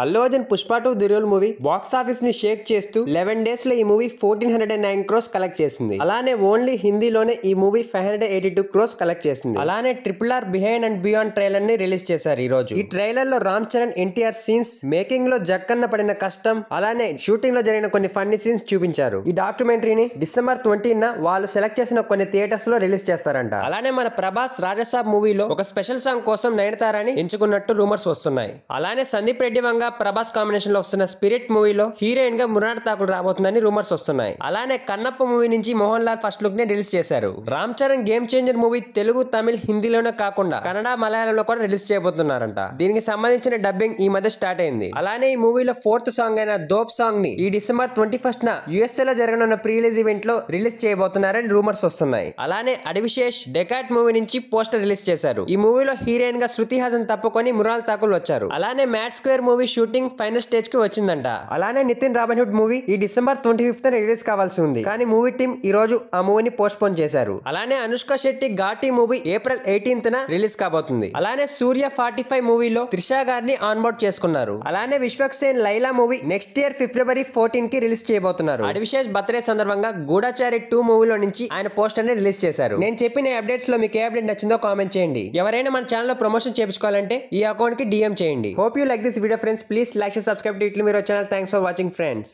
Allu Arjun Pushpa 2 the rule movie box office ని షేక్ చేస్తూ 11 days లో ఈ మూవీ 1409 క్రోస్ కలెక్ట్ చేసింది. అలానే ఓన్లీ హిందీలోనే ఈ మూవీ 582 క్రోస్ కలెక్ట్ చేసింది. అలానే RRR behind and beyond trailer ని రిలీజ్ చేశారు ఈ రోజు. ఈ ట్రైలర్ లో రామ్ చరణ్ ఎన్టీఆర్ సీన్స్, మేకింగ్ లో జక్కన్న పడిన కష్టం, అలానే షూటింగ్ లో జరిగిన కొన్ని ఫన్నీ సీన్స్ చూపించారు. ఈ డాక్యుమెంటరీని డిసెంబర్ 20న వాళ్ళు సెలెక్ట్ చేసిన కొన్ని థియేటర్స్ లో రిలీజ్ చేస్తారంట. అలానే మన ప్రభాస్ రాజసాబ్ మూవీలో ఒక స్పెషల్ సాంగ్ కోసం నయనతారని ఎంచుకున్నట్టు రూమర్స్ వస్తున్నాయి. అలానే సందీప్ రెడ్డి వంగ ప్రభాస్ కాంబినేషన్ లో వస్తున్న స్పిరిట్ మూవీలో హీరోయిన్ గా మృణాల్ ఠాకూర్ రాబోతుందని రూమర్స్ వస్తున్నాయి. అలానే కన్నప్ప మూవీ నుంచి మోహన్ లాల్ ఫస్ట్ లుక్ ని రిలీజ్ చేశారు. Ram Charan game changer movie Telugu, Tamil, హిందీలోనే కాకుండా కన్నడ, మలయాళంలో కూడా రిలీజ్ చేయబోతున్నారంట. దీనికి సంబంధించిన డబ్బింగ్ ఈ మధ్య స్టార్ట్ అయింది. అలానే ఈ మూవీలో 4th సాంగ్ అయిన దోప్ సాంగ్ ని ఈ డిసెంబర్ 21న USA లో జరగనున్న ప్రీ రిలీజ్ ఈవెంట్ లో రిలీజ్ చేయబోతున్నారని రూమర్స్ వస్తున్నాయి. అలానే అడివిశేష్ డెకాట్ మూవీ నుంచి పోస్టర్ రిలీజ్ చేశారు. ఈ మూవీలో హీరోయిన్ గా శృతి హాసన్ తప్పుకొని మృణాల్ ఠాకూర్ వచ్చారు. అలానే mad square movie shooting final stage కి వచ్చిందంట. అలానే నితిన్ రాబిన్హుడ్ మూవీ ఈ డిసెంబర్ 25న రిలీజ్ కావాల్సి ఉంది. కానీ మూవీ టీం ఈ రోజు ఆ మూవీని పోస్ట్ పోన్ చేశారు. అలానే అనుష్క శెట్టి ఘాటి మూవీ ఏప్రిల్ 18న రిలీజ్ కాబోతుంది. అలానే సూర్య 45 మూవీలో త్రిషా గారిని ఆన్ బోర్డ్ చేసుకున్నారు. అలానే Vishwaksen Laila movie next year February 14 కి రిలీజ్ చేయబోతున్నారు. అడివిశేష్ బర్త్డే సందర్భంగా గూఢచారి 2 మూవీలో నుంచి ఆయన పోస్టర్ ని రిలీజ్ చేశారు. నేను చెప్పిన అప్డేట్స్ లో మీకు ఏ అప్డేట్ నచ్చిందో కామెంట్ చేయండి. ఎవరైనా మన ఛానల్ లో ప్రమోషన్ చేయించుకోవాలంటే ఈ అకౌంట్ కి DM చేయండి. Hope you like this video friends. Please like and subscribe to Itlu Miro channel. Thanks for watching friends.